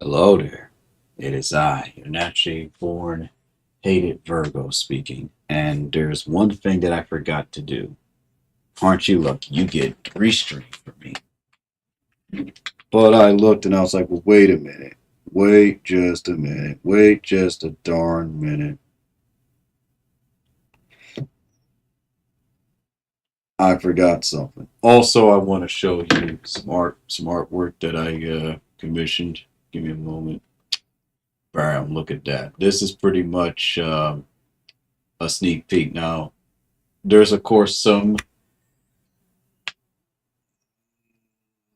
Hello there. It is I, your naturally born hated Virgo speaking. And there's one thing that I forgot to do. Aren't you lucky? You get three strings from me. But I looked and I was like, well, wait a minute. Wait just a minute. Wait just a darn minute. I forgot something. Also, I want to show you some artwork that I commissioned. Give me a moment. Bam, look at that. This is pretty much a sneak peek. Now, there's of course some.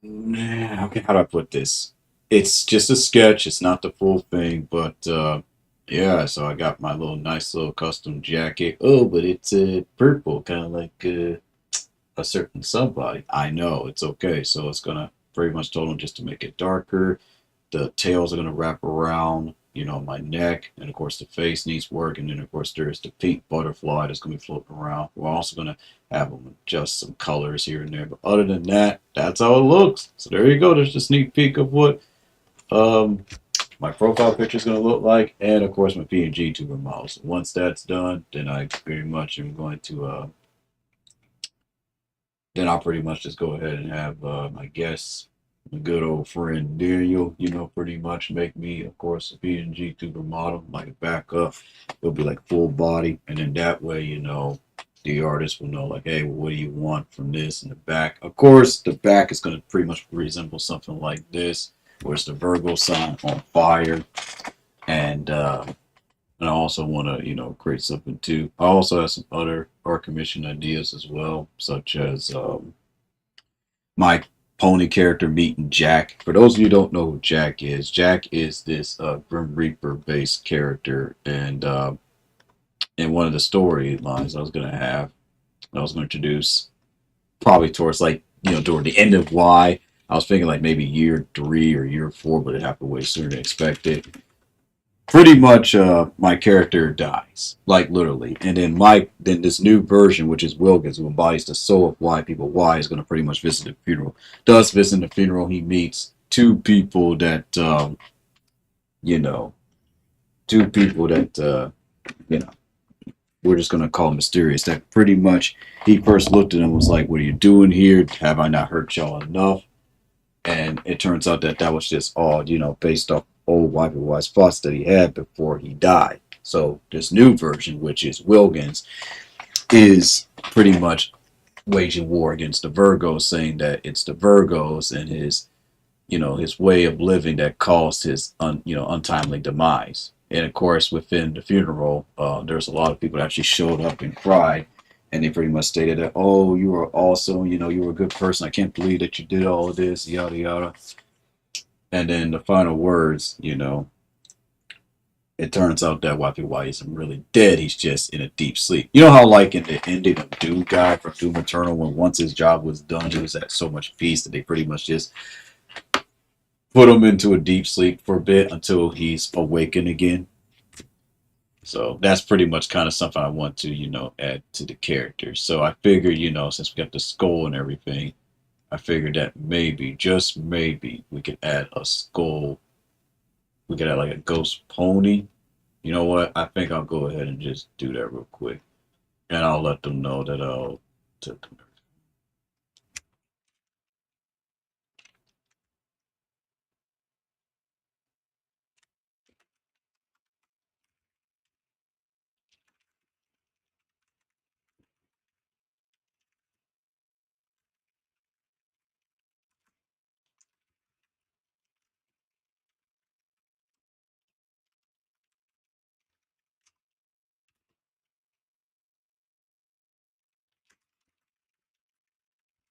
Okay, how do I put this? It's just a sketch. It's not the full thing, but yeah. So I got my nice little custom jacket. Oh, but it's purple, kind of like a certain somebody. I know it's okay. So it's gonna pretty much told them just to make it darker. The tails are going to wrap around, my neck. And of course, the face needs work. And then, of course, there's the pink butterfly that's going to be floating around. We're also going to have them adjust some colors here and there. But other than that, that's how it looks. So there you go. There's a sneak peek of what um, my profile picture is going to look like. And, of course, my PNG tuber model. So once that's done, then I pretty much am going to then I'll pretty much just go ahead and have my guests, my good old friend Daniel, pretty much make me, of course, a PNG tuber model, like a backup. It'll be like full body, and then that way, the artist will know, like, hey, well, what do you want from this in the back? Of course, the back is going to pretty much resemble something like this, where it's the Virgo sign on fire, and I also want to, create something too. I also have some other art commission ideas as well, such as my pony character meeting Jack. For those of you who don't know who Jack is this Grim Reaper based character, and in one of the storylines I was going to introduce probably towards like toward the end of Y. I was thinking like maybe year 3 or year 4, but it happened way sooner than expected. Pretty much my character dies, like literally, and then this new version, which is Wilkins, who embodies the soul of why people why, is going to pretty much visit the funeral. Does visit the funeral. He meets two people that you know two people that you know we're just going to call mysterious, that pretty much he first looked at him and was like, what are you doing here? Have I not hurt y'all enough? And it turns out that that was just all, based off old Wipey Wise thoughts that he had before he died. So this new version, which is Wilkins, is pretty much waging war against the Virgos, saying that it's the Virgos and his way of living that caused his untimely demise. And of course, within the funeral, there's a lot of people that actually showed up and cried, and they pretty much stated that, oh, you were awesome, you were a good person. I can't believe that you did all of this, yada yada. And then the final words, it turns out that Wipey isn't really dead. He's just in a deep sleep. You know how, like in the ending of Doom Guy from Doom Eternal, when once his job was done, he was at so much peace that they pretty much just put him into a deep sleep for a bit until he's awakened again. So that's pretty much kind of something I want to, add to the character. So I figured, since we got the skull and everything, I figured that maybe, just maybe, we could add a skull. We could add like a ghost pony. You know what? I think I'll go ahead and just do that real quick. And I'll let them know that I'll take them.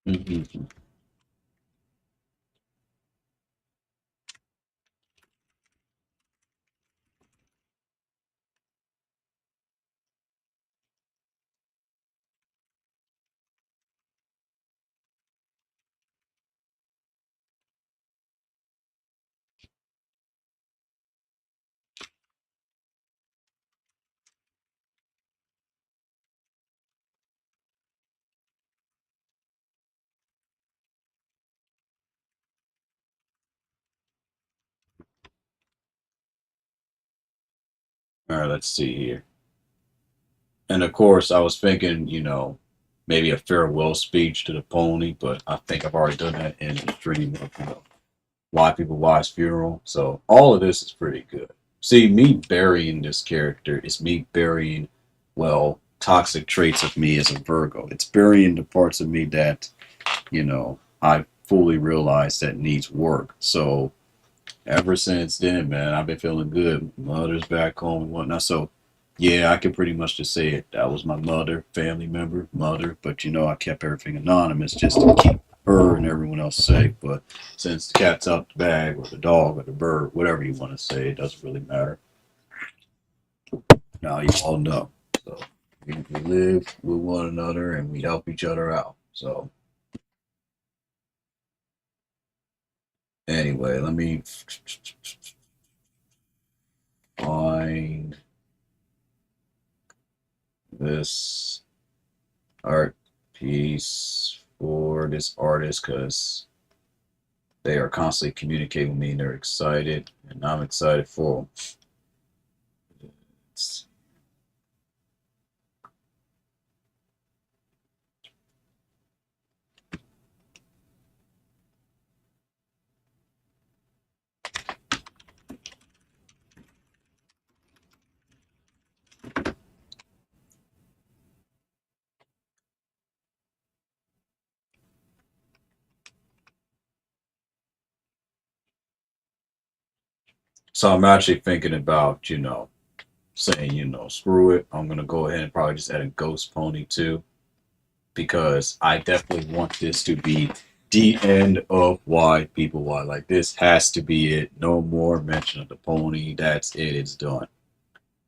Mhm. All right, let's see here. And of course, I was thinking, maybe a farewell speech to the pony, but I think I've already done that in the stream of, Why People Wise Funeral. So all of this is pretty good. See, me burying this character is me burying, well, toxic traits of me as a Virgo. It's burying the parts of me that, I fully realized that needs work. So ever since then, man, I've been feeling good. Mother's back home and whatnot. So, yeah, I can pretty much just say it. That was my mother, family member, mother. But, I kept everything anonymous just to keep her and everyone else safe. But since the cat's out the bag, or the dog, or the bird, whatever you want to say, it doesn't really matter. Now you all know. So, we live with one another and we help each other out. So, anyway, let me find this art piece for this artist because they are constantly communicating with me and they're excited and I'm excited for them. So I'm actually thinking about, saying, screw it. I'm gonna go ahead and probably just add a ghost pony too, because I definitely want this to be the end of Why People Why. Like this has to be it. No more mention of the pony. That's it. It's done.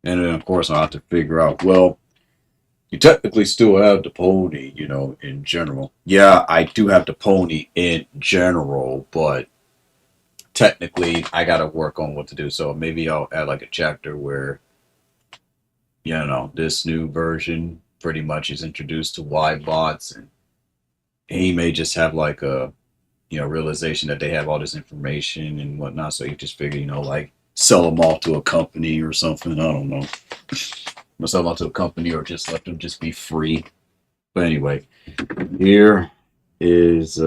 And then of course I'll have to figure out, well, you technically still have the pony, in general. Yeah, I do have the pony in general, but technically I gotta work on what to do. So maybe I'll add like a chapter where, this new version pretty much is introduced to Y bots, and he may just have like a, realization that they have all this information and whatnot. So you just figure, like sell them all to a company or something. I don't know. Sell them all to a company or just let them just be free. But anyway, here is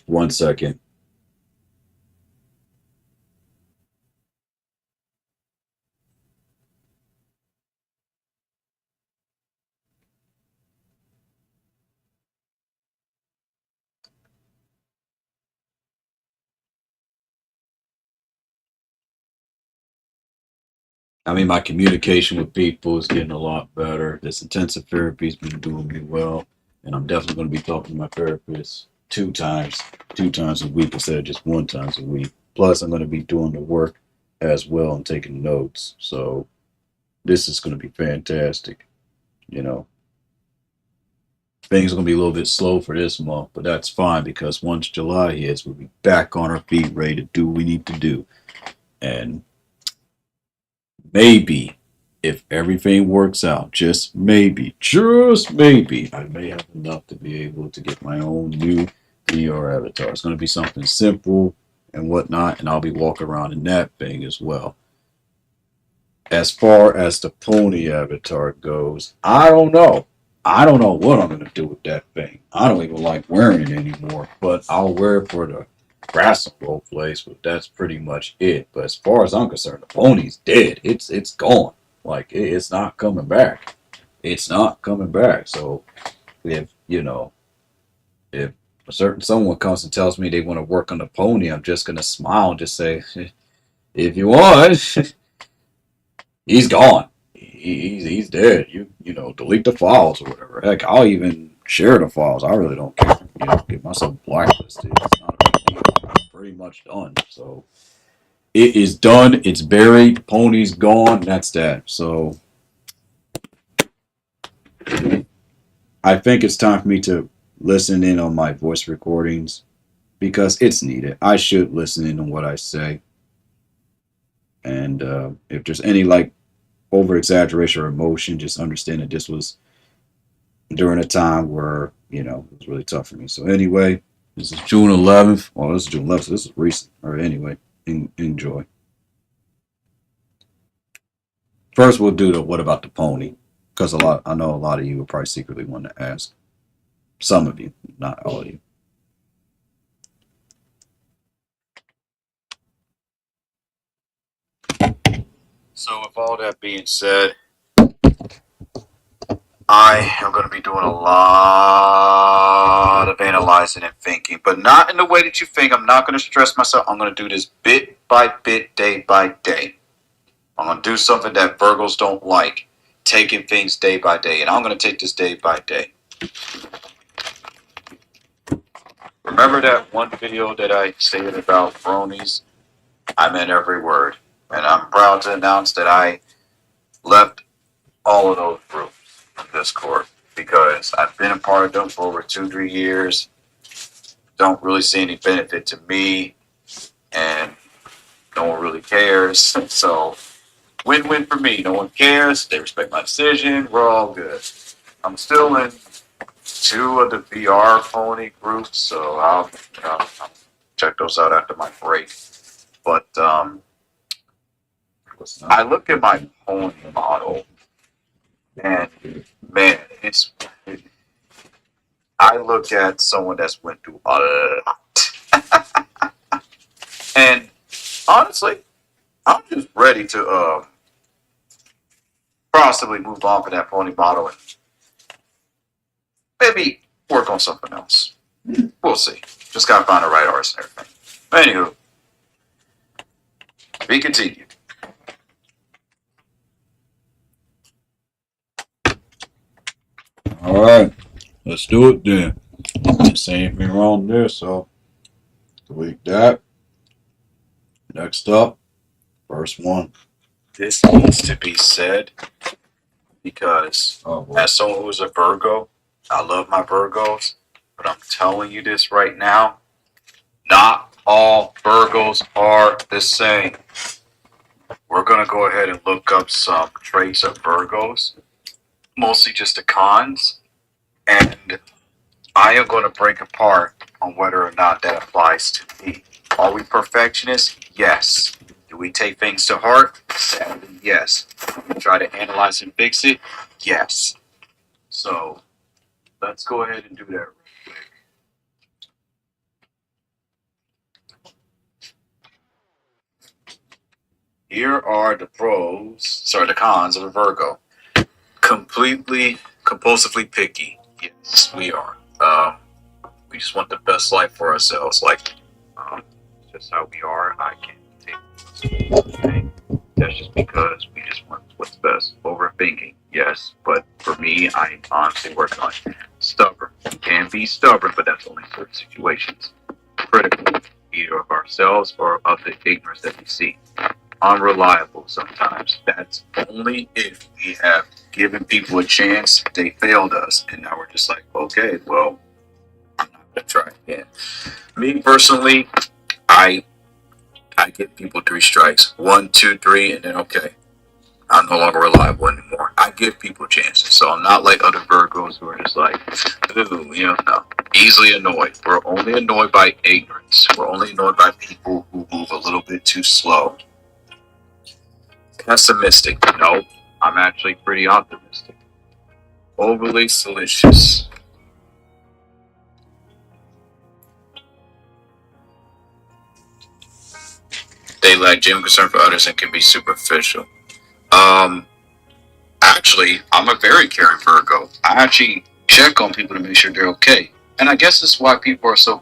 1 second. I mean, my communication with people is getting a lot better. This intensive therapy has been doing me well, and I'm definitely going to be talking to my therapist two times a week instead of just one times a week. Plus, I'm going to be doing the work as well and taking notes. So this is going to be fantastic. You know, things are going to be a little bit slow for this month, but that's fine because once July hits, we'll be back on our feet, ready to do what we need to do. And maybe, if everything works out, just maybe, I may have enough to be able to get my own new VR avatar. It's going to be something simple and whatnot, and I'll be walking around in that thing as well. As far as the pony avatar goes, I don't know. I don't know what I'm going to do with that thing. I don't even like wearing it anymore, but I'll wear it for the grass and role plays, but that's pretty much it. But as far as I'm concerned, the pony's dead. It's gone. Like it's not coming back. It's not coming back. So if if a certain someone comes and tells me they want to work on the pony, I'm just gonna smile and just say, if you want, he's gone. He's dead. Delete the files or whatever. Heck, I'll even share the files. I really don't care. Get myself blacklisted. It's not a big deal. I'm pretty much done. So it is done. It's buried. Pony's gone. That's that. So I think it's time for me to listen in on my voice recordings because it's needed. I should listen in on what I say. And if there's any like over exaggeration or emotion, just understand that this was during a time where, it was really tough for me. So anyway, this is June 11th. Well, this is June 11th. So this is recent. All right, anyway, enjoy. First, we'll do the what about the pony? Because I know a lot of you will probably secretly want to ask. Some of you, not all of you. So, with all that being said, I am going to be doing a lot of analyzing and thinking, but not in the way that you think. I'm not going to stress myself. I'm going to do this bit by bit, day by day. I'm going to do something that Virgos don't like, taking things day by day, and I'm going to take this day by day. Remember that one video that I stated about bronies? I meant every word, and I'm proud to announce that I left all of those groups on Discord because I've been a part of them for over 2-3 years. Don't really see any benefit to me, and no one really cares. So, win-win for me. No one cares. They respect my decision. We're all good. I'm still in 2 of the VR pony groups, so I'll check those out after my break. But I look at my pony model, and man, I look at someone that's went through a lot. And honestly, I'm just ready to possibly move on from that pony model and maybe work on something else. We'll see. Just gotta find the right artist and everything. Anywho, be continued. All right, let's do it then. Didn't say anything wrong there, so delete that. Next up, first one. This needs to be said because as someone who's a Virgo, I love my Virgos, but I'm telling you this right now, not all Virgos are the same. We're going to go ahead and look up some traits of Virgos, mostly just the cons, and I am going to break apart on whether or not that applies to me. Are we perfectionists? Yes. Do we take things to heart? Sadly, yes. Do we try to analyze and fix it? Yes. So, let's go ahead and do that real quick. Here are the the cons of a Virgo. Completely, compulsively picky. Yes, we are. We just want the best life for ourselves. Like, just how we are. I can't take anything. That's just because we just want what's best. Overthinking, yes, but for me, I'm honestly working on it. Stubborn. We can be stubborn, but that's only certain situations. Critical, either of ourselves or of the ignorance that we see. Unreliable sometimes. That's only if we have given people a chance, they failed us, and now we're just like, okay, well, I'm not gonna try again. Me personally, I give people 3 strikes, 1, 2, 3, and then okay, I'm no longer reliable anymore. I give people chances, so I'm not like other Virgos who are just like, ooh, no, easily annoyed. We're only annoyed by ignorance. We're only annoyed by people who move a little bit too slow. Pessimistic, no, I'm actually pretty optimistic. Overly salacious. They lack genuine concern for others and can be superficial. Actually, I'm a very caring Virgo. I actually check on people to make sure they're okay. And I guess that's why people are so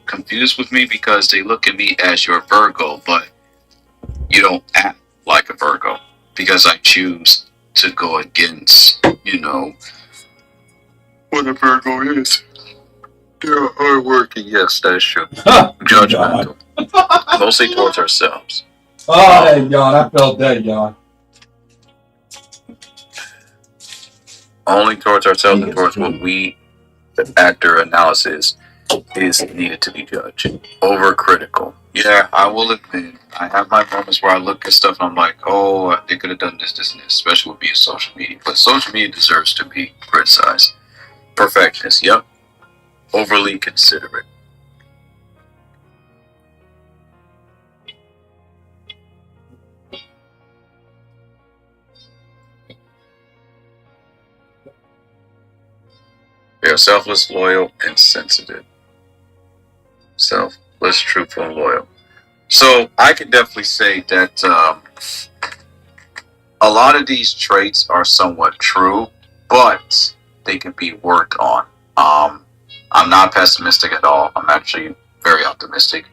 confused with me, because they look at me as your Virgo, but you don't act like a Virgo because I choose to go against, what a Virgo is. They're hardworking. Yes, that is true. Judgmental. Mostly towards ourselves. Oh, hey, John, I felt that, John. Only towards ourselves and towards what we, the actor analysis, is needed to be judged. Overcritical. Yeah, I will admit, I have my moments where I look at stuff and I'm like, oh, they could have done this, this, and this, especially with being social media. But social media deserves to be criticized. Perfectionist, yep. Overly considerate. got selfless, loyal, and sensitive. Selfless, truthful, and loyal. So I can definitely say that a lot of these traits are somewhat true, but they can be worked on. I'm not pessimistic at all. I'm actually very optimistic.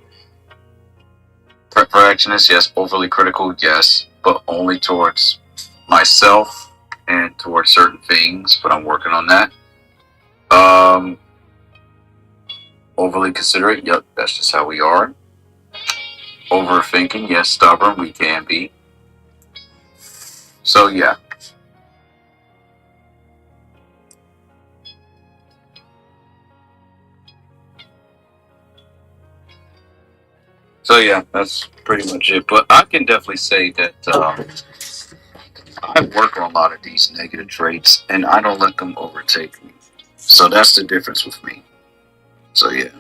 Perfectionist, yes. Overly critical, yes, but only towards myself and towards certain things. But I'm working on that. Overly considerate, yep, that's just how we are. Overthinking, yes. Stubborn, we can be. So yeah. So yeah, that's pretty much it. But I can definitely say that I work on a lot of these negative traits, and I don't let them overtake me. So that's the difference with me. So yeah,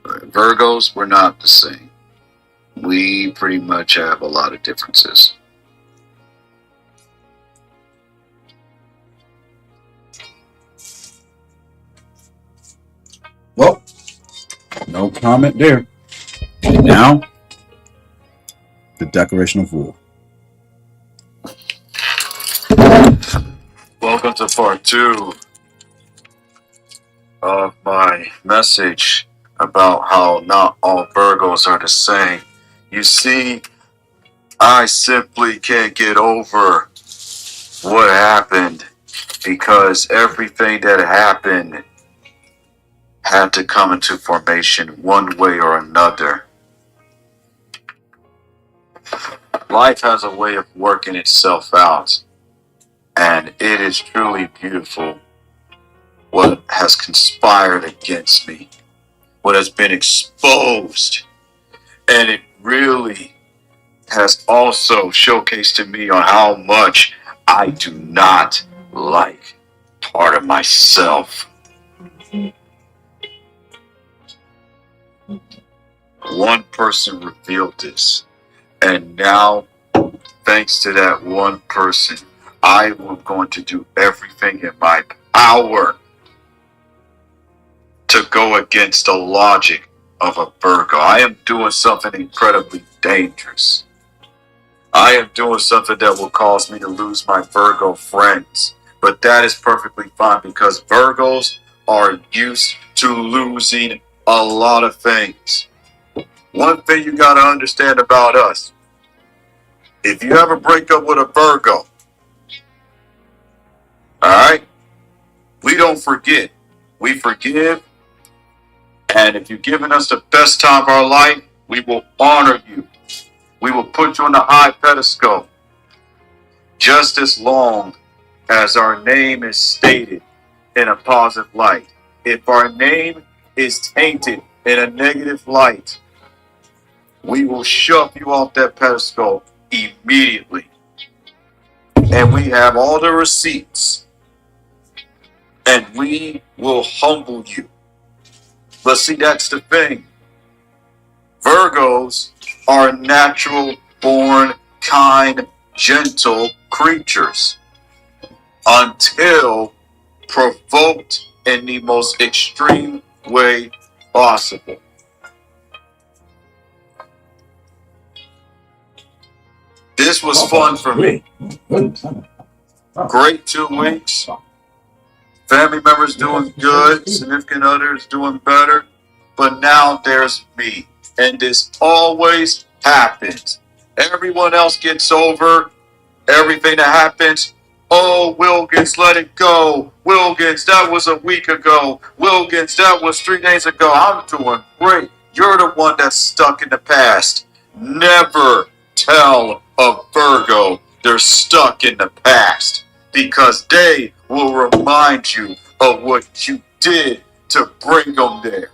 Virgos, we're not the same. We pretty much have a lot of differences. Well, no comment there. And now, the declaration of war. Welcome to part 2 of my message about how not all Virgos are the same. You see, I simply can't get over what happened because everything that happened had to come into formation one way or another. Life has a way of working itself out, and it is truly beautiful what has conspired against me, what has been exposed, and it really has also showcased to me on how much I do not like part of myself. One person revealed this, and now, thanks to that one person, I am going to do everything in my power to go against the logic of a Virgo. I am doing something incredibly dangerous. I am doing something that will cause me to lose my Virgo friends. But that is perfectly fine because Virgos are used to losing a lot of things. One thing you got to understand about us, if you ever break up with a Virgo, alright, we don't forget. We forgive, and if you're giving us the best time of our life, we will honor you. We will put you on the high pedestal just as long as our name is stated in a positive light. If our name is tainted in a negative light, we will shove you off that pedestal immediately. And we have all the receipts, and we will humble you. But see, that's the thing. Virgos are natural born, kind, gentle creatures until provoked in the most extreme way possible. This was fun for me. Great 2 weeks. Family members doing good, significant others doing better. But now there's me. And this always happens. Everyone else gets over everything that happens. Oh, Wilkins, let it go. Wilkins, that was a week ago. Wilkins, that was 3 days ago. I'm doing great. You're the one that's stuck in the past. Never tell a Virgo they're stuck in the past, because they will remind you of what you did to bring them there.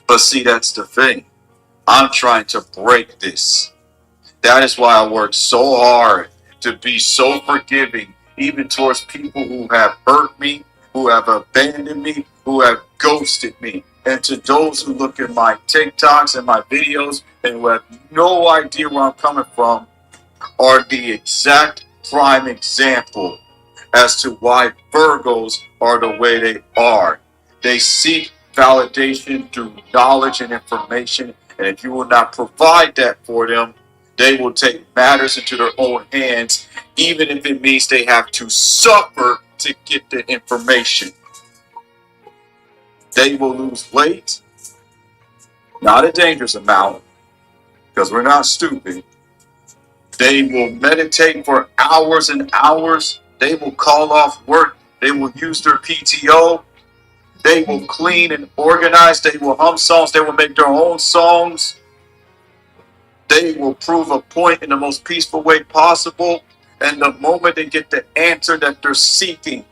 But see, that's the thing. I'm trying to break this. That is why I work so hard to be so forgiving, even towards people who have hurt me, who have abandoned me, who have ghosted me. And to those who look at my TikToks and my videos and who have no idea where I'm coming from, are the exact prime example as to why Virgos are the way they are. They seek validation through knowledge and information, and if you will not provide that for them, they will take matters into their own hands, even if it means they have to suffer to get the information. They will lose weight, not a dangerous amount, because we're not stupid. They will meditate for hours and hours. They will call off work. They will use their PTO. They will clean and organize. They will hum songs. They will make their own songs. They will prove a point in the most peaceful way possible. And the moment they get the answer that they're seeking,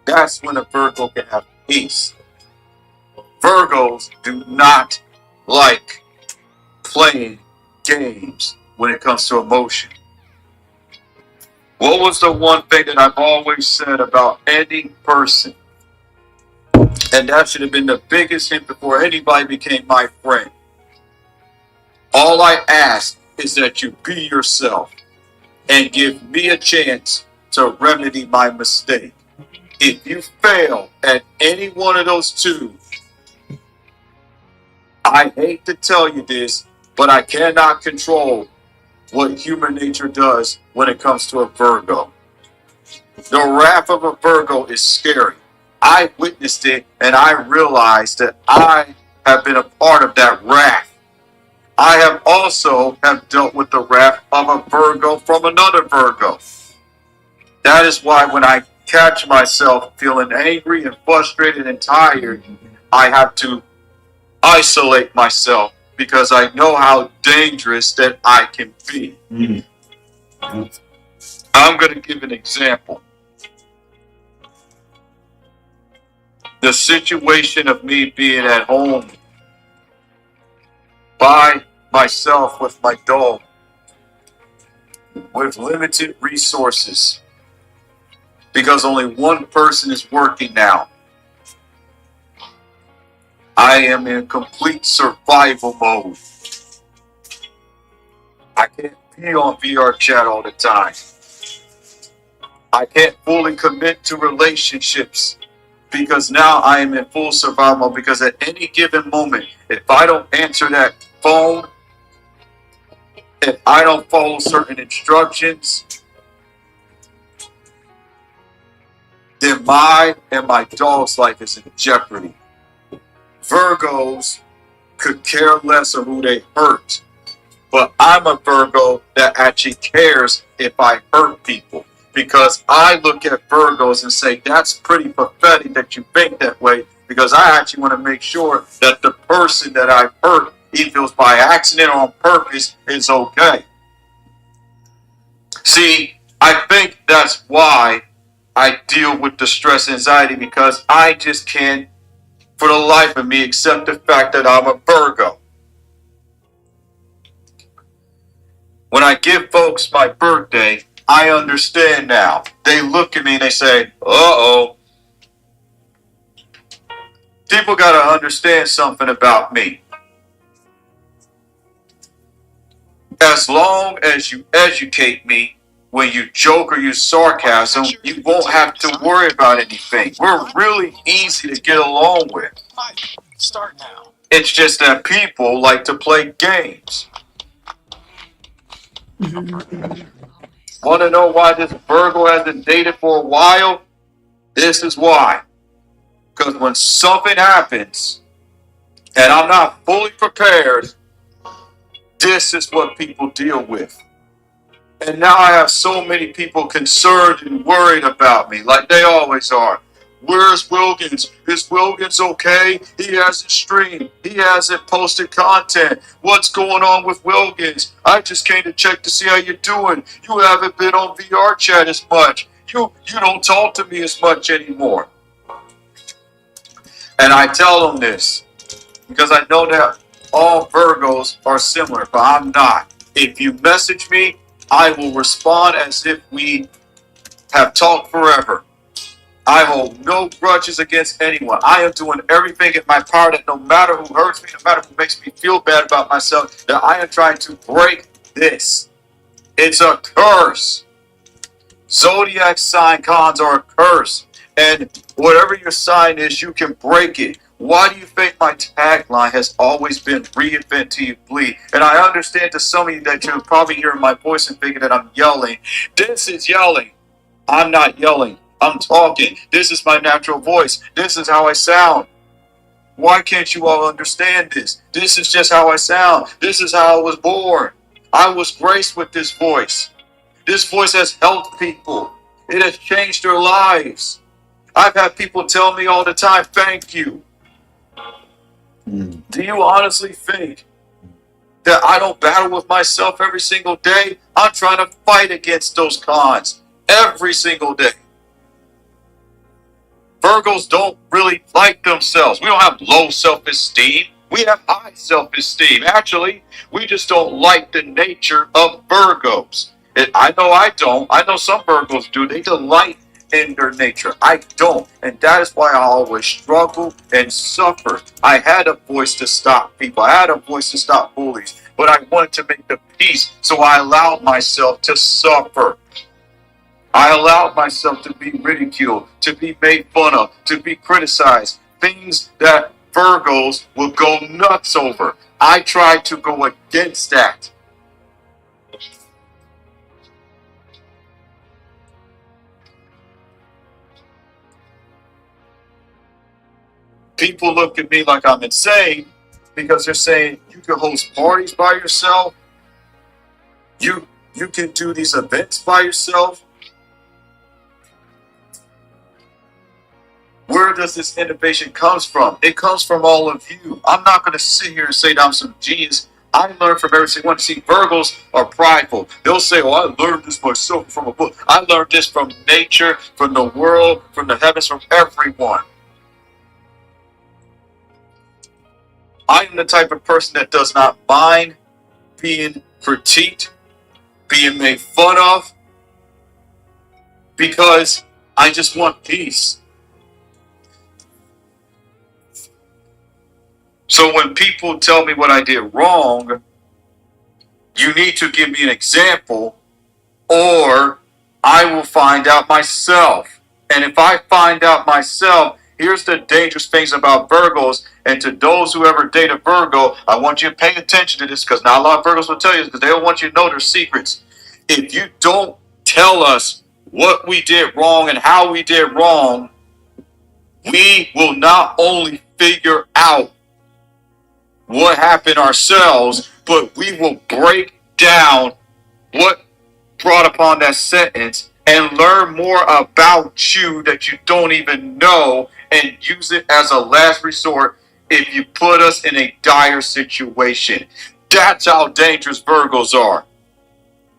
that's when a Virgo can have peace. Virgos do not like playing games when it comes to emotion. What was the one thing that I've always said about any person? And that should have been the biggest hint before anybody became my friend. All I ask is that you be yourself and give me a chance to remedy my mistake. If you fail at any one of those two, I hate to tell you this, but I cannot control what human nature does when it comes to a Virgo. The wrath of a Virgo is scary. I witnessed it and I realized that I have been a part of that wrath. I have also dealt with the wrath of a Virgo from another Virgo. That is why when I catch myself feeling angry and frustrated and tired, I have to isolate myself because I know how dangerous that I can be. I'm going to give an example. The situation of me being at home by myself with my dog, with limited resources, because only one person is working now. I am in complete survival mode. I can't be on VR chat all the time. I can't fully commit to relationships because now I am in full survival mode, because at any given moment, if I don't answer that phone, if I don't follow certain instructions, then my and my dog's life is in jeopardy. Virgos could care less of who they hurt, but I'm a Virgo that actually cares if I hurt people, because I look at Virgos and say that's pretty pathetic that you think that way, because I actually want to make sure that the person that I hurt, if it was by accident or on purpose, is okay. See, I think that's why I deal with the stress and anxiety, because I just can't for the life of me accept the fact that I'm a Virgo. When I give folks my birthday, I understand now. They look at me and they say, uh-oh. People got to understand something about me. As long as you educate me, when you joke or use sarcasm, you won't have to worry about anything. We're really easy to get along with. Start now. It's just that people like to play games. Want to know why this Virgo hasn't dated for a while? This is why. Because when something happens and I'm not fully prepared, this is what people deal with. And now I have so many people concerned and worried about me, like they always are. Where's Wilkins? Is Wilkins okay? He hasn't streamed. He hasn't posted content. What's going on with Wilkins? I just came to check to see how you're doing. You haven't been on VR chat as much. You don't talk to me as much anymore. And I tell them this because I know that all Virgos are similar, but I'm not. If you message me, I will respond as if we have talked forever. I hold no grudges against anyone. I am doing everything in my power that no matter who hurts me, no matter who makes me feel bad about myself, that I am trying to break this. It's a curse. Zodiac sign cons are a curse. And whatever your sign is, you can break it. Why do you think my tagline has always been reinvent till you bleed? And I understand to some of you that you're probably hearing my voice and thinking that I'm yelling. This is yelling. I'm not yelling. I'm talking. This is my natural voice. This is how I sound. Why can't you all understand this? This is just how I sound. This is how I was born. I was graced with this voice. This voice has helped people. It has changed their lives. I've had people tell me all the time, thank you. Do you honestly think that I don't battle with myself every single day? I'm trying to fight against those cons every single day. Virgos don't really like themselves. We don't have low self-esteem. We have high self-esteem. Actually, we just don't like the nature of Virgos. I know I don't. I know some Virgos do. They delight in their nature. I don't. And that is why I always struggle and suffer. I had a voice to stop people. I had a voice to stop bullies. But I wanted to make the peace. So I allowed myself to suffer. I allowed myself to be ridiculed, to be made fun of, to be criticized. Things that Virgos will go nuts over. I tried to go against that. People look at me like I'm insane because they're saying you can host parties by yourself. You can do these events by yourself. Where does this innovation comes from? It comes from all of you. I'm not going to sit here and say that I'm some genius. I learned from every single one. See, Virgos are prideful. They'll say, oh, I learned this myself from a book. I learned this from nature, from the world, from the heavens, from everyone. I am the type of person that does not mind being critiqued, being made fun of, because I just want peace. So when people tell me what I did wrong, you need to give me an example, or I will find out myself. And if I find out myself, here's the dangerous things about Virgos. And to those who ever date a Virgo, I want you to pay attention to this, because not a lot of Virgos will tell you this, because they don't want you to know their secrets. If you don't tell us what we did wrong and how we did wrong, we will not only figure out what happened ourselves, but we will break down what brought upon that sentence and learn more about you that you don't even know, and use it as a last resort if you put us in a dire situation. That's how dangerous Virgos are.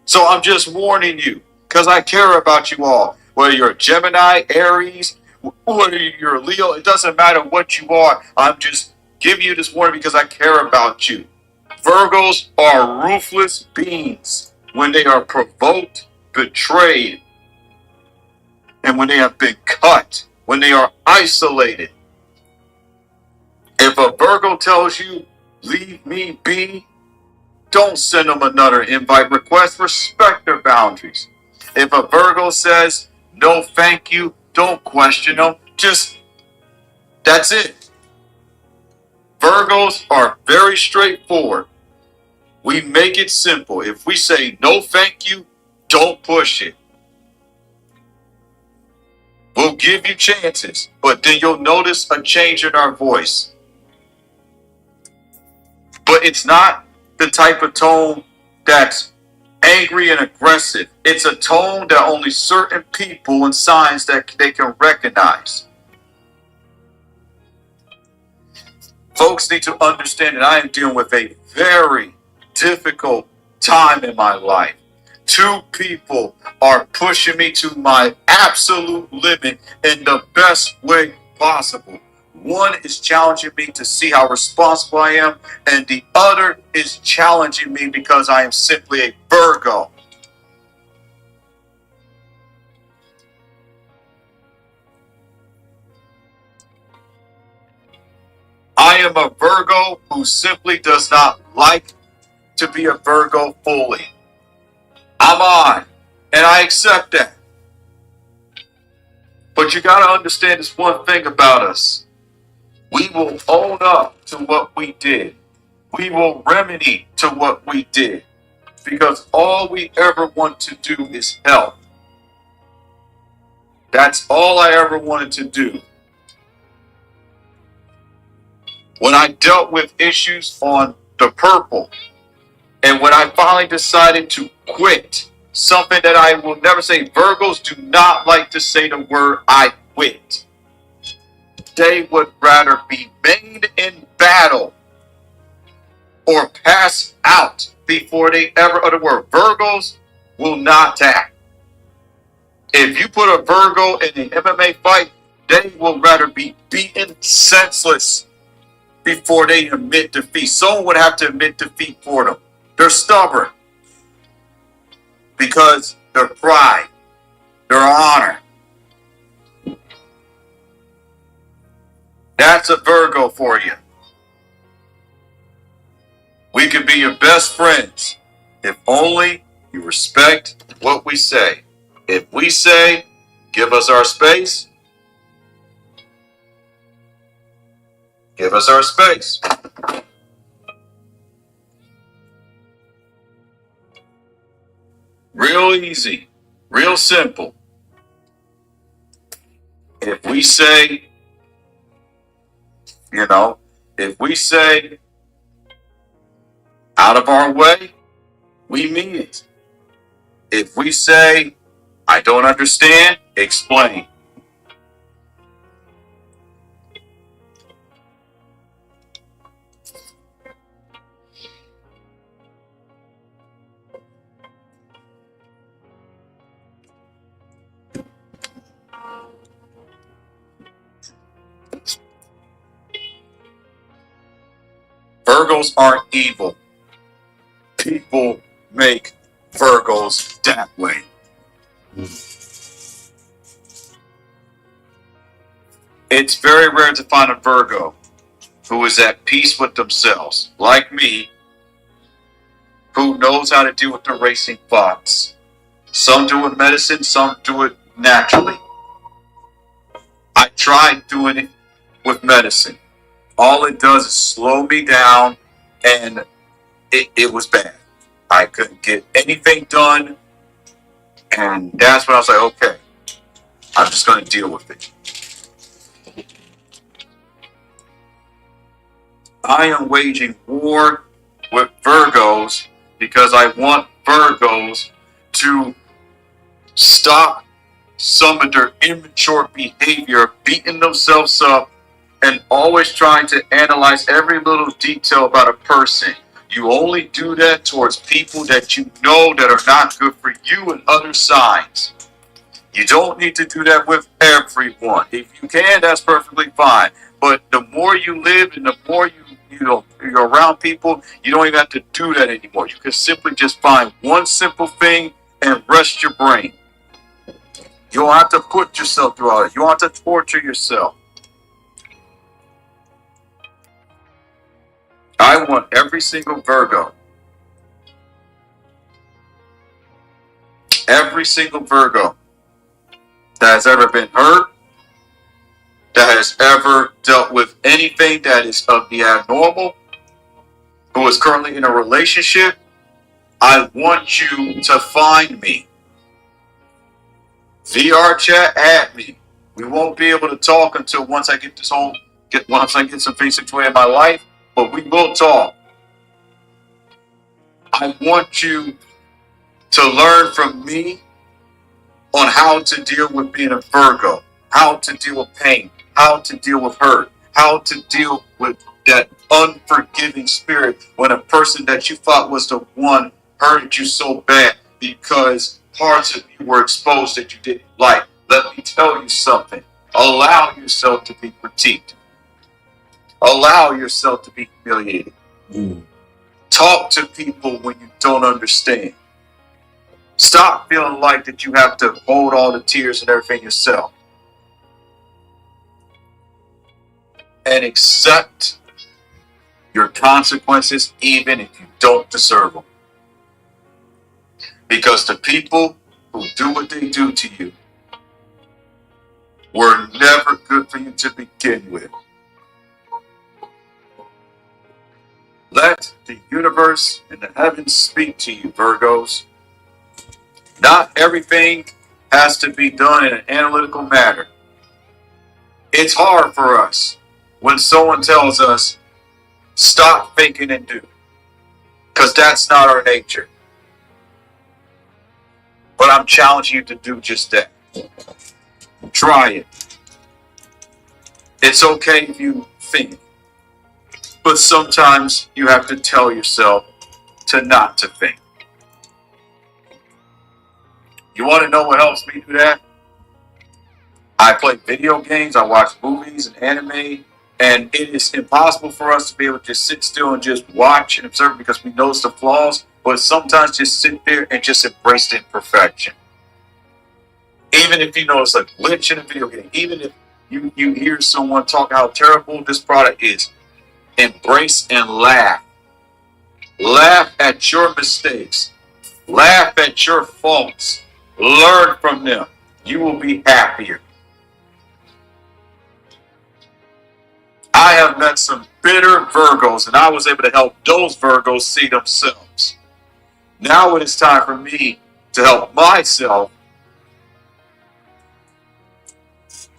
So I'm just warning you, because I care about you all. Whether you're a Gemini, Aries, whether you're a Leo, it doesn't matter what you are. I'm just giving you this warning because I care about you. Virgos are ruthless beings when they are provoked, betrayed, and when they have been cut, when they are isolated. If a Virgo tells you, leave me be, don't send them another invite request. Respect their boundaries. If a Virgo says, no thank you, don't question them. Just, that's it. Virgos are very straightforward. We make it simple. If we say no thank you, don't push it. We'll give you chances, but then you'll notice a change in our voice. But it's not the type of tone that's angry and aggressive. It's a tone that only certain people and signs that they can recognize. Folks need to understand that I am dealing with a very difficult time in my life. Two people are pushing me to my absolute limit in the best way possible. One is challenging me to see how responsible I am, and the other is challenging me because I am simply a Virgo. I am a Virgo who simply does not like to be a Virgo fully. I'm on, and I accept that. But you got to understand this one thing about us. We will own up to what we did. We will remedy to what we did. Because all we ever want to do is help. That's all I ever wanted to do. When I dealt with issues on the purple, and when I finally decided to quit, something that I will never say, Virgos do not like to say the word I quit. They would rather be made in battle or pass out before they ever utter the word. Virgos will not tap. If you put a Virgo in an MMA fight, they will rather be beaten senseless before they admit defeat. Someone would have to admit defeat for them. They're stubborn because their pride, their honor. That's a Virgo for you. We could be your best friends if only you respect what we say. If we say, give us our space, give us our space. Real easy, real simple. If we say, if we say out of our way, we mean it. If we say, I don't understand, explain. Virgos aren't evil. People make Virgos that way. It's very rare to find a Virgo who is at peace with themselves, like me, who knows how to deal with the racing thoughts. Some do it medicine, some do it naturally. I tried doing it with medicine. All it does is slow me down, and it was bad. I couldn't get anything done, and that's when I was like, okay, I'm just going to deal with it. I am waging war with Virgos because I want Virgos to stop some of their immature behavior, beating themselves up, and always trying to analyze every little detail about a person. You only do that towards people that you know that are not good for you and other signs. You don't need to do that with everyone. If you can, that's perfectly fine. But the more you live and the more you're around people, you don't even have to do that anymore. You can simply just find one simple thing and rest your brain. You don't have to put yourself through all that. You don't have to torture yourself. I want every single Virgo, that has ever been hurt, that has ever dealt with anything that is of the abnormal, who is currently in a relationship, I want you to find me. VR chat, add me. We won't be able to talk until once I get some things situated in my life, but we will talk. I want you to learn from me on how to deal with being a Virgo, how to deal with pain, how to deal with hurt, how to deal with that unforgiving spirit when a person that you thought was the one hurted you so bad because parts of you were exposed that you didn't like. Let me tell you something. Allow yourself to be critiqued. Allow yourself to be humiliated. Talk to people when you don't understand. Stop feeling like that you have to hold all the tears and everything yourself. And accept your consequences even if you don't deserve them. Because the people who do what they do to you were never good for you to begin with. Let the universe and the heavens speak to you, Virgos. Not everything has to be done in an analytical manner. It's hard for us when someone tells us, stop thinking and do, because that's not our nature. But I'm challenging you to do just that. Try it. It's okay if you think, but sometimes you have to tell yourself to not to think. You want to know what helps me do that? I play video games, I watch movies and anime, and it is impossible for us to be able to just sit still and just watch and observe because we notice the flaws, but sometimes just sit there and just embrace the imperfection. Even if you notice a glitch in a video game, even if you hear someone talk how terrible this product is, embrace and laugh. Laugh at your mistakes. Laugh at your faults. Learn from them. You will be happier. I have met some bitter Virgos, and I was able to help those Virgos see themselves. Now it is time for me to help myself.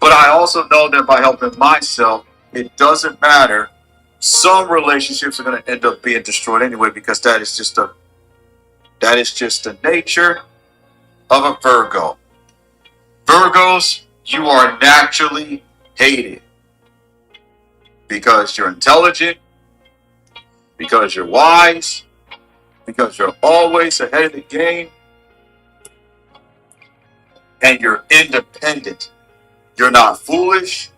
But I also know that by helping myself, it doesn't matter. Some relationships are going to end up being destroyed anyway, because that is just the nature of a Virgo. Virgos, you are naturally hated because you're intelligent, because you're wise, because you're always ahead of the game, and you're independent. You're not foolish.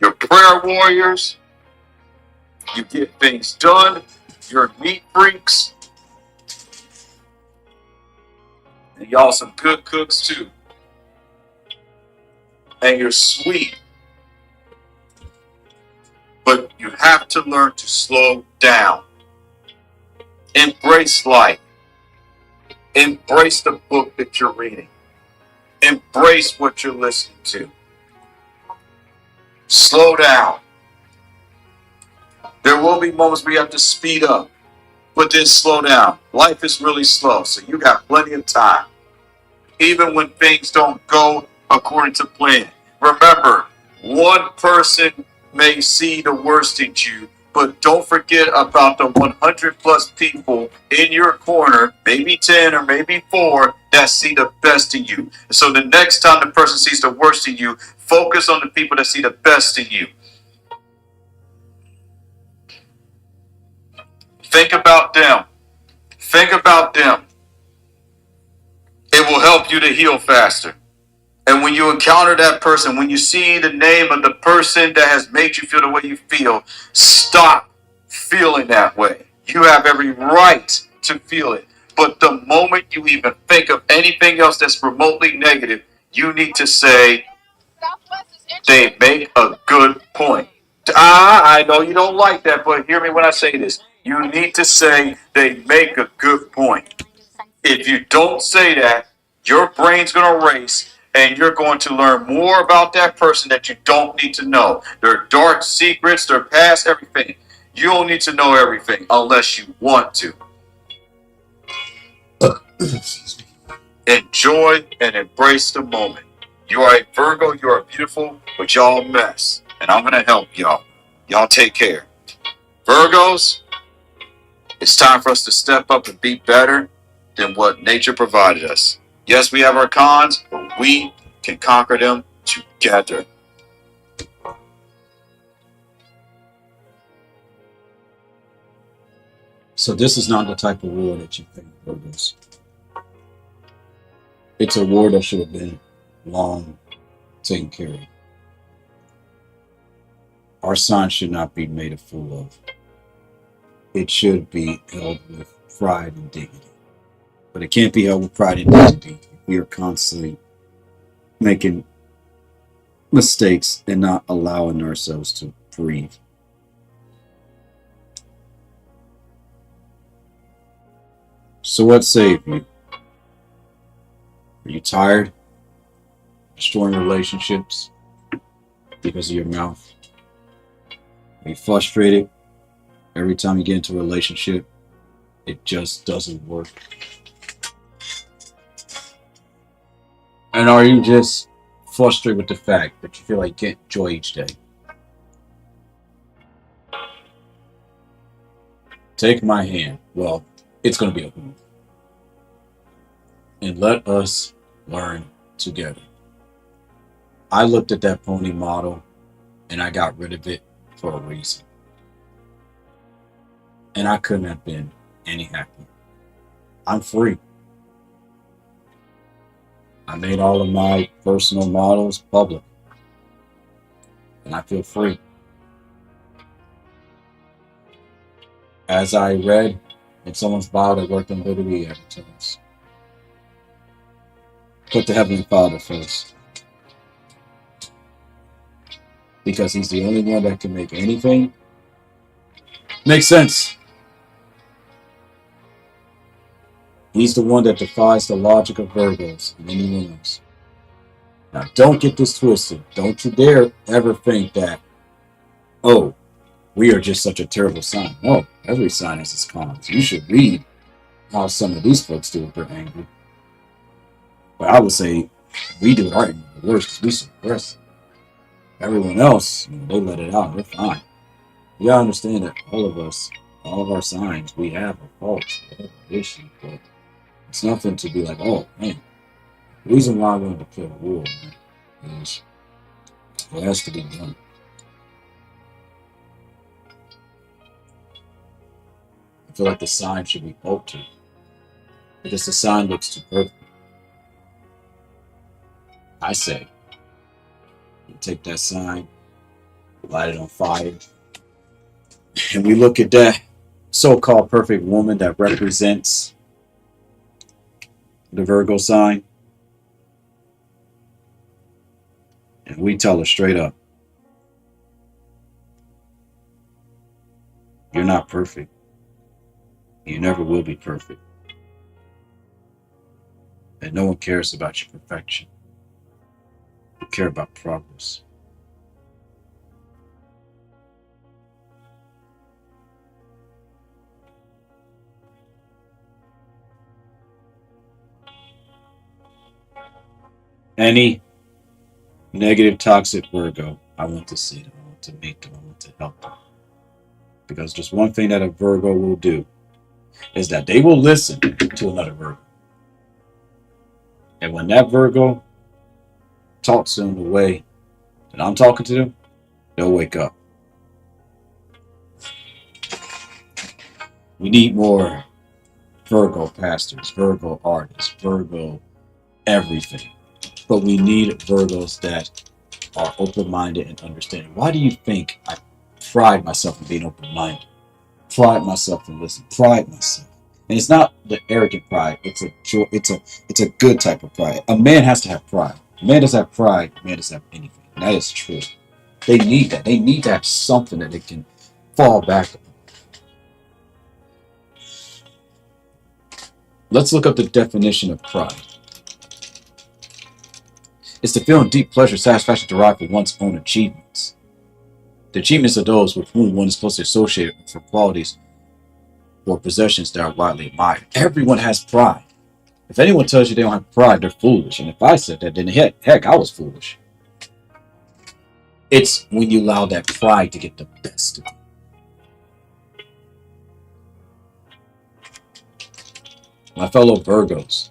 You're prayer warriors. You get things done. You're neat freaks. And y'all some good cooks too. And you're sweet. But you have to learn to slow down. Embrace life. Embrace the book that you're reading. Embrace what you're listening to. Slow down. There will be moments where you have to speed up, but then slow down. Life is really slow, so you got plenty of time. Even when things don't go according to plan. Remember, one person may see the worst in you, but don't forget about the 100 plus people in your corner, maybe 10 or maybe 4, that see the best in you. So the next time the person sees the worst in you, focus on the people that see the best in you. Think about them. Think about them. It will help you to heal faster. And when you encounter that person, when you see the name of the person that has made you feel the way you feel, stop feeling that way. You have every right to feel it. But the moment you even think of anything else that's remotely negative, you need to say, they make a good point. I know you don't like that, but hear me when I say this. You need to say, they make a good point. If you don't say that, your brain's going to race and you're going to learn more about that person that you don't need to know. Their dark secrets, their past, everything. You don't need to know everything unless you want to. Enjoy and embrace the moment. You are a Virgo, you are beautiful, but y'all a mess. And I'm going to help y'all. Y'all take care. Virgos, it's time for us to step up and be better than what nature provided us. Yes, we have our cons, but we can conquer them together. So this is not the type of war that you think, Virgos. It's a war that should have been long taken care of. Our sign should not be made a fool of. It should be held with pride and dignity. But it can't be held with pride and dignity if we are constantly making mistakes and not allowing ourselves to breathe. So what saved you? Are you tired? destroying relationships because of your mouth. You're frustrated every time you get into a relationship. It just doesn't work. And are you just frustrated with the fact that you feel like you can't enjoy each day? Take my hand. Well, it's going to be a move. And let us learn together. I looked at that pony model and I got rid of it for a reason. And I couldn't have been any happier. I'm free. I made all of my personal models public. And I feel free. As I read in someone's bio that worked on WWE advertising, put the Heavenly Father first. Because he's the only one that can make anything make sense. He's the one that defies the logic of Virgos and anyone else. Now, don't get this twisted. Don't you dare ever think that, oh, we are just such a terrible sign. No, every sign has its cons. You should read how some of these folks do if they're angry. But I would say we do it right the worst because we suppress it. Everyone else, they let it out. They're fine. You gotta understand that all of us, all of our signs, we have a fault, we have an issue, but it's nothing to be like, oh man. The reason why I wanted to kill war, man, is it has to be done. I feel like the sign should be altered because the sign looks too perfect. I say, you take that sign, light it on fire, and we look at that so-called perfect woman that represents the Virgo sign, and we tell her straight up, you're not perfect. You never will be perfect. And no one cares about your perfection. We care about progress. Any negative, toxic Virgo, I want to see them. I want to meet them. I want to help them. Because just one thing that a Virgo will do is that they will listen to another Virgo. And when that Virgo talks to them the way that I'm talking to them, they'll wake up. We need more Virgo pastors, Virgo artists, Virgo everything. But we need Virgos that are open-minded and understanding. Why do you think I pride myself in being open-minded? Pride myself in listening. Pride myself. And it's not the arrogant pride. It's a good type of pride. A man has to have pride. A man doesn't have pride. A man doesn't have anything. And that is true. They need that. They need to have something that they can fall back on. Let's look up the definition of pride. It's the feeling deep pleasure, satisfaction derived from one's own achievements. The achievements of those with whom one is closely associated for qualities or possessions that are widely admired. Everyone has pride. If anyone tells you they don't have pride, they're foolish. And if I said that, then heck, I was foolish. It's when you allow that pride to get the best of you. My fellow Virgos,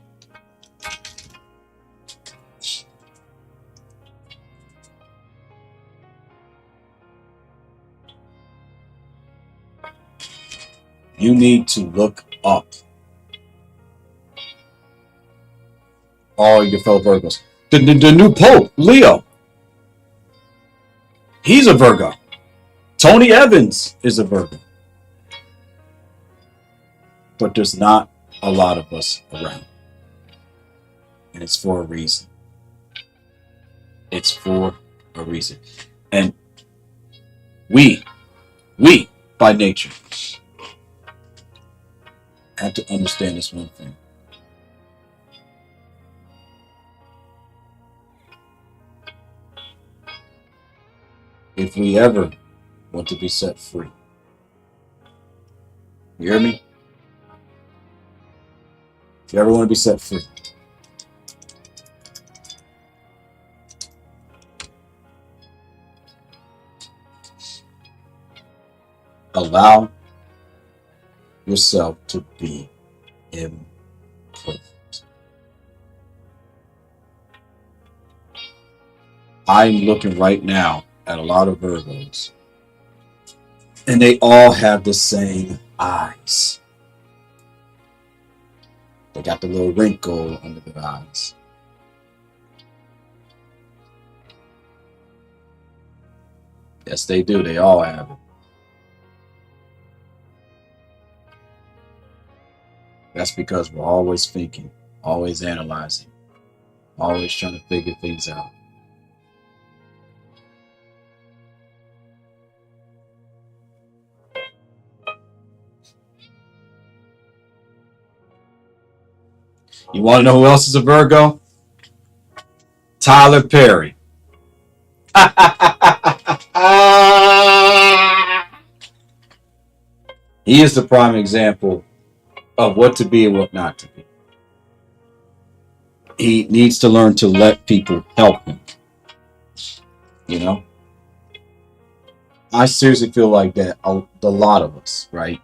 you need to look up. All your fellow Virgos. The new Pope, Leo. He's a Virgo. Tony Evans is a Virgo. But there's not a lot of us around. And it's for a reason. It's for a reason. And we, by nature, have to understand this one thing. if we ever want to be set free. You hear me? If you ever want to be set free, allow yourself to be imperfect. I'm looking right now at a lot of Virgos, and they all have the same eyes. They got the little wrinkle under their eyes. Yes, they do. They all have it. That's because we're always thinking, always analyzing, always trying to figure things out. You want to know who else is a Virgo? Tyler Perry. He is the prime example of what to be and what not to be. He needs to learn to let people help him. You know? I seriously feel like that a lot of us, right?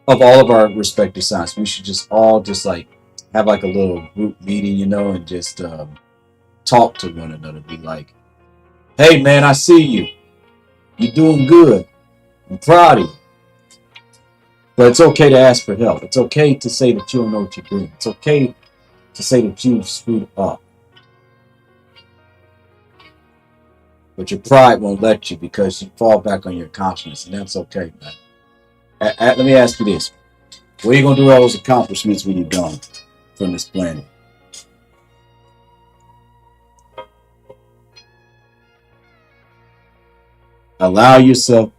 Of all of our respective signs, we should just all just like have like a little group meeting, you know, and just talk to one another. Be like, hey man, I see you. You're doing good. I'm proud of you. But it's okay to ask for help. It's okay to say that you don't know what you're doing. It's okay to say that you've screwed up. But your pride won't let you because you fall back on your accomplishments, and that's okay, man. Let me ask you this. What are you going to do with all those accomplishments when you're gone from this planet? Allow yourself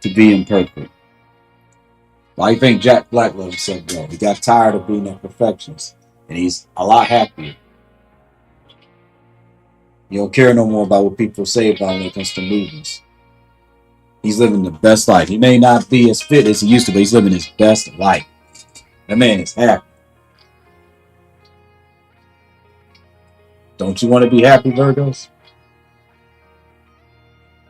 to be imperfect. Why do you think Jack Black let himself go? He got tired of being a perfectionist, and he's a lot happier. You don't care no more about what people say about him when it comes to movies. He's living the best life. He may not be as fit as he used to, but he's living his best life. That man is happy. Don't you want to be happy, Virgos?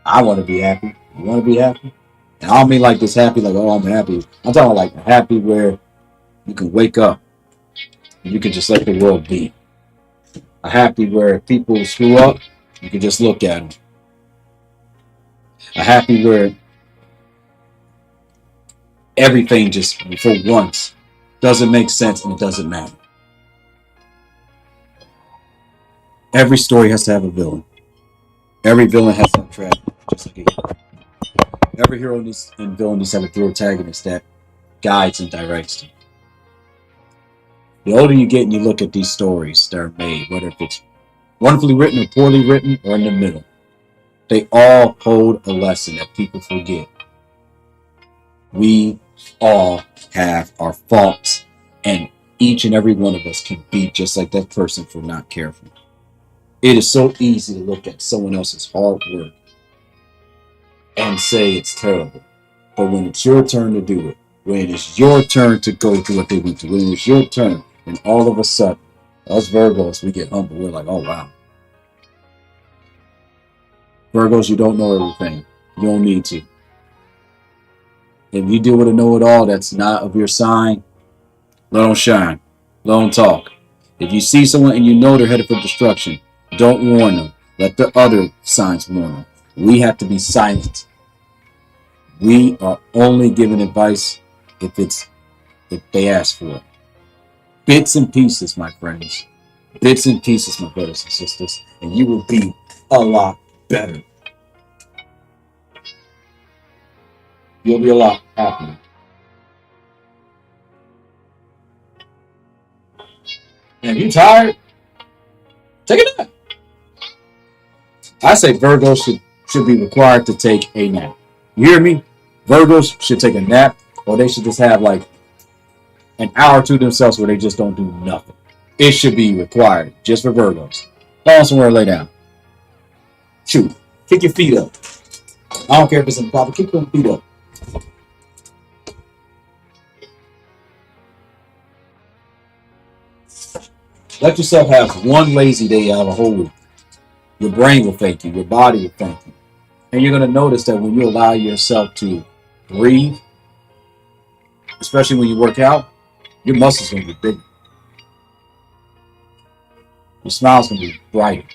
I want to be happy. You want to be happy? And I don't mean like this happy, like, oh, I'm happy. I'm talking like happy where you can wake up and you can just let the world be. A happy where people screw up, you can just look at them. A happy where everything just, for once, doesn't make sense and it doesn't matter. Every story has to have a villain. Every villain has to have a tragedy, just like a hero. Every hero and villain needs to have a protagonist that guides and directs them. The older you get and you look at these stories that are made, whether if it's wonderfully written or poorly written or in the middle, they all hold a lesson that people forget. We all have our faults, and each and every one of us can be just like that person if we're not careful. It is so easy to look at someone else's hard work and say it's terrible. But when it's your turn to do it, when it's your turn to go through what they went through, when it's your turn, and all of a sudden, us Virgos, we get humble. We're like, oh, wow. Virgos, you don't know everything. You don't need to. If you deal with a know-it-all that's not of your sign, let them shine. Let them talk. If you see someone and you know they're headed for destruction, don't warn them. Let the other signs warn them. We have to be silent. We are only giving advice if they ask for it. Bits and pieces, my friends. Bits and pieces, my brothers and sisters. And you will be a lot better. You'll be a lot happier. And if you're tired, take a nap. I say Virgos should be required to take a nap. You hear me? Virgos should take a nap, or they should just have like an hour to themselves where they just don't do nothing. It should be required just for Virgos. Go on somewhere, lay down. Shoot. Kick your feet up. I don't care if it's in proper. Kick your feet up. Let yourself have one lazy day out of a whole week. Your brain will thank you. Your body will thank you. And you're going to notice that when you allow yourself to breathe, especially when you work out, your muscles going to be bigger. Your smile's going to be brighter.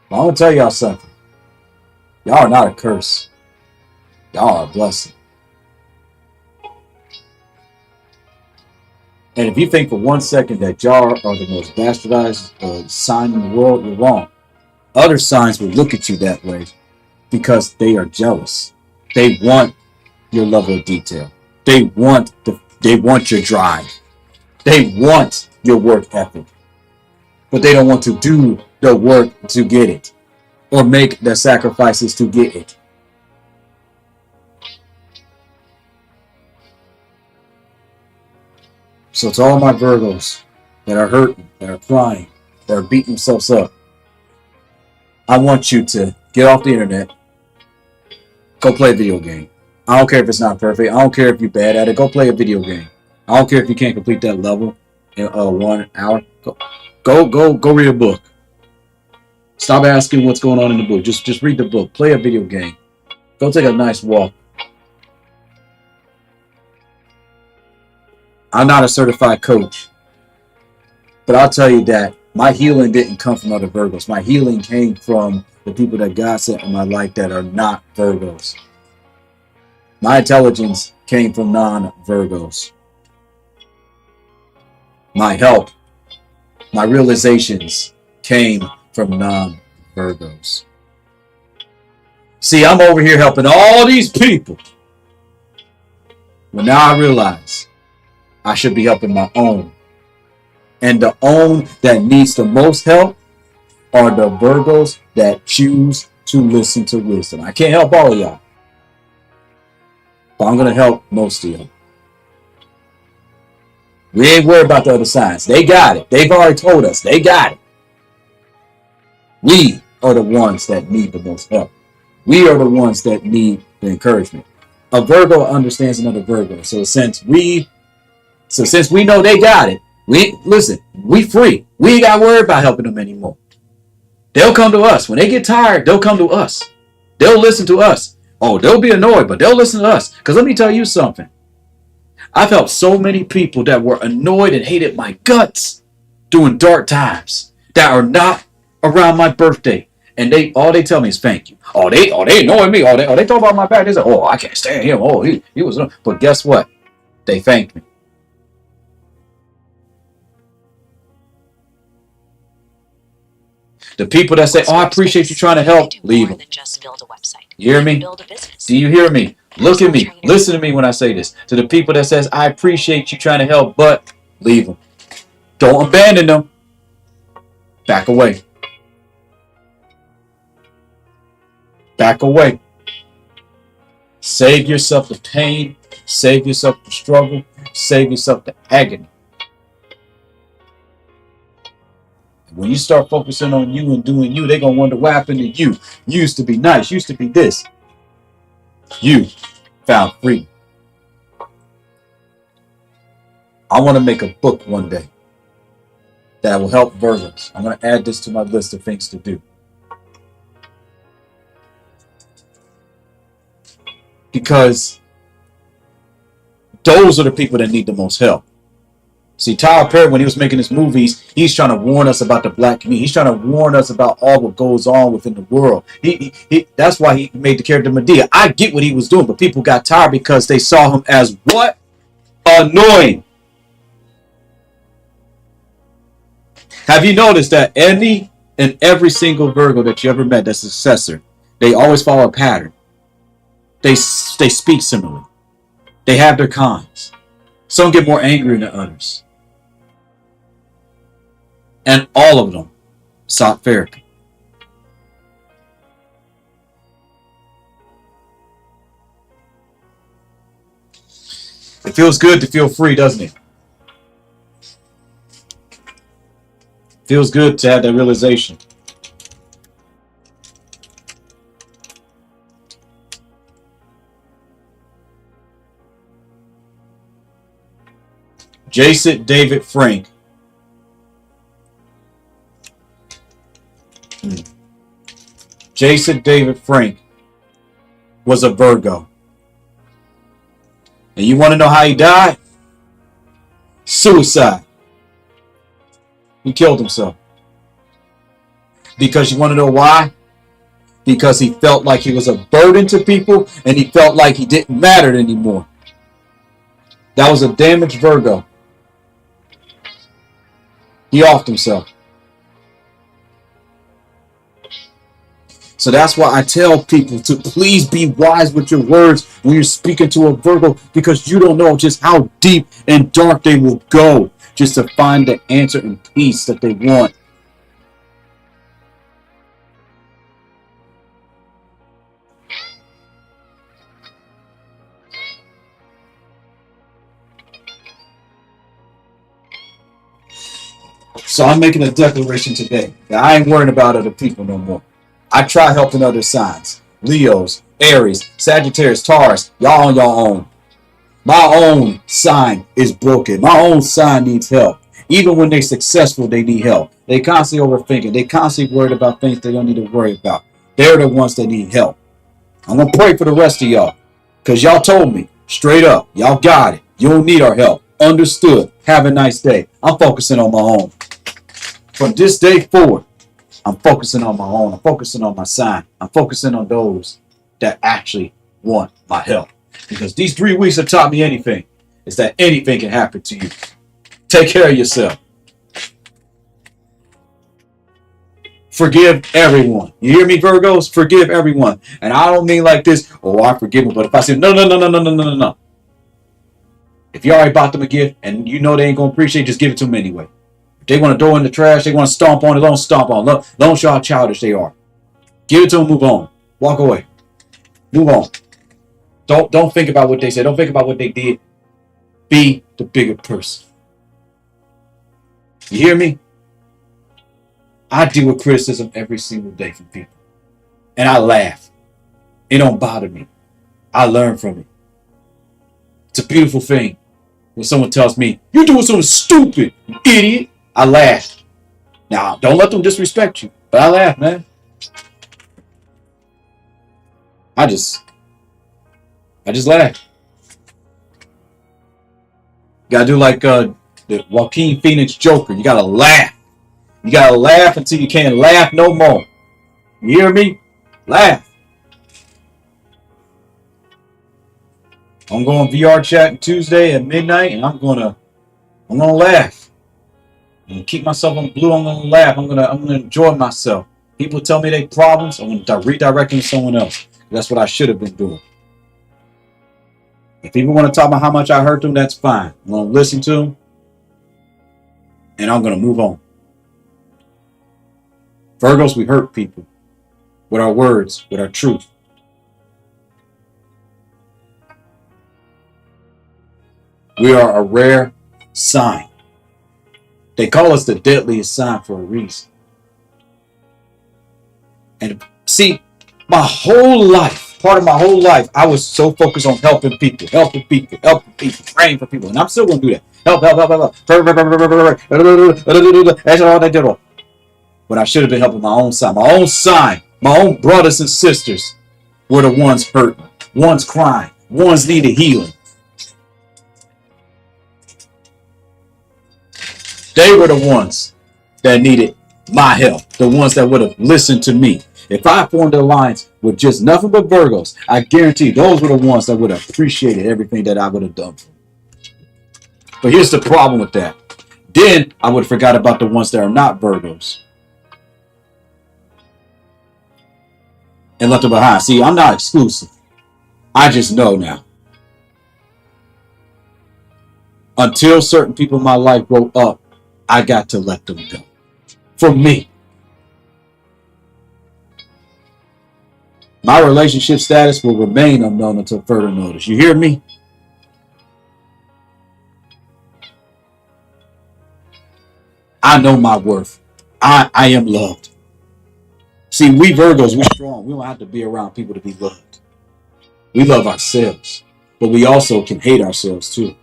But I'm going to tell y'all something. Y'all are not a curse. Y'all are a blessing. And if you think for 1 second that y'all are the most bastardized sign in the world, you're wrong. Other signs will look at you that way because they are jealous. They want your level of detail. They want your drive. They want your work ethic. But they don't want to do the work to get it or make the sacrifices to get it. So to all my Virgos that are hurting, that are crying, that are beating themselves up, I want you to get off the internet, go play a video game. I don't care if it's not perfect. I don't care if you're bad at it. Go play a video game. I don't care if you can't complete that level in 1 hour. Go read a book. Stop asking what's going on in the book. Just read the book. Play a video game. Go take a nice walk. I'm not a certified coach, but I'll tell you that my healing didn't come from other Virgos. My healing came from the people that God sent in my life that are not Virgos. My intelligence came from non-Virgos. My help, my realizations came from non-Virgos. See, I'm over here helping all these people. Well, now I realize I should be helping my own. And the own that needs the most help are the Virgos that choose to listen to wisdom. I can't help all of y'all, but I'm going to help most of y'all. We ain't worried about the other signs. They got it. They've already told us. They got it. We are the ones that need the most help. We are the ones that need the encouragement. A Virgo understands another Virgo. So since we know they got it, we free. We ain't got to worry about helping them anymore. They'll come to us. When they get tired, they'll come to us. They'll listen to us. Oh, they'll be annoyed, but they'll listen to us. Because let me tell you something. I've helped so many people that were annoyed and hated my guts during dark times that are not around my birthday. And all they tell me is thank you. Oh, they annoy me. They talk about my back. They say, oh, I can't stand him. Oh, he was. But guess what? They thanked me. The people that say, oh, I appreciate you trying to help, leave them. You hear me? Do you hear me? Look at me. Listen to me when I say this. To the people that says, I appreciate you trying to help, but leave them. Don't abandon them. Back away. Back away. Save yourself the pain. Save yourself the struggle. Save yourself the agony. When you start focusing on you and doing you, they're going to wonder what happened to you. You used to be nice. You used to be this. You found freedom. I want to make a book one day that will help Virgos. I'm going to add this to my list of things to do. Because those are the people that need the most help. See, Tyler Perry, when he was making his movies, he's trying to warn us about the black community. He's trying to warn us about all what goes on within the world. That's why he made the character Medea. I get what he was doing, but people got tired because they saw him as what? Annoying. Have you noticed that any and every single Virgo that you ever met that's a successor, they always follow a pattern. They speak similarly. They have their cons. Some get more angry than others. And all of them sought therapy. It feels good to feel free, doesn't it? Feels good to have that realization. Jason David Frank. Jason David Frank was a Virgo. And you want to know how he died? Suicide. He killed himself. Because you want to know why? Because he felt like he was a burden to people and he felt like he didn't matter anymore. That was a damaged Virgo. He offed himself. So that's why I tell people to please be wise with your words when you're speaking to a Virgo, because you don't know just how deep and dark they will go just to find the answer and peace that they want. So I'm making a declaration today that I ain't worrying about other people no more. I try helping other signs. Leos, Aries, Sagittarius, Taurus, y'all on your own. My own sign is broken. My own sign needs help. Even when they're successful, they need help. They constantly overthinking. They constantly worried about things they don't need to worry about. They're the ones that need help. I'm going to pray for the rest of y'all, because y'all told me straight up, y'all got it. You don't need our help. Understood. Have a nice day. I'm focusing on my own. From this day forward, I'm focusing on my own. I'm focusing on my sign. I'm focusing on those that actually want my help. Because these 3 weeks have taught me anything, is that anything can happen to you. Take care of yourself. Forgive everyone. You hear me, Virgos? Forgive everyone. And I don't mean like this, oh, I forgive them. But if I say, no. If you already bought them a gift and you know they ain't going to appreciate it, just give it to them anyway. They want to throw in the trash. They want to stomp on it. Don't stomp on it. Don't show how childish they are. Give it to them. Move on. Walk away. Move on. Don't think about what they said. Don't think about what they did. Be the bigger person. You hear me? I deal with criticism every single day from people. And I laugh. It don't bother me. I learn from it. It's a beautiful thing. When someone tells me, you're doing something stupid, you idiot. I laugh. Now, don't let them disrespect you. But I laugh, man. I just laugh. Gotta do like the Joaquin Phoenix Joker. You gotta laugh. You gotta laugh until you can't laugh no more. You hear me? Laugh. I'm going VR chat Tuesday at midnight, and I'm gonna laugh. I'm gonna keep myself on blue. I'm gonna laugh. I'm gonna enjoy myself. People tell me they problems. I'm gonna redirect them to someone else. That's what I should have been doing. If people want to talk about how much I hurt them, that's fine. I'm gonna listen to them, and I'm gonna move on. Virgos, we hurt people with our words, with our truth. We are a rare sign. They call us the deadliest sign for a reason. And see, my whole life, part of my whole life, I was so focused on helping people, praying for people. And I'm still going to do that. Help. That's all I did. But I should have been helping my own sign. My own brothers and sisters were the ones hurting, ones crying, ones needed healing. They were the ones that needed my help, the ones that would have listened to me. If I formed an alliance with just nothing but Virgos, I guarantee those were the ones that would have appreciated everything that I would have done for them. But here's the problem with that. Then I would have forgot about the ones that are not Virgos and left them behind. See, I'm not exclusive. I just know now. Until certain people in my life grow up, I got to let them go. For me. My relationship status will remain unknown until further notice. You hear me? I know my worth. I am loved. See, we Virgos, we're strong. We don't have to be around people to be loved. We love ourselves. But we also can hate ourselves too.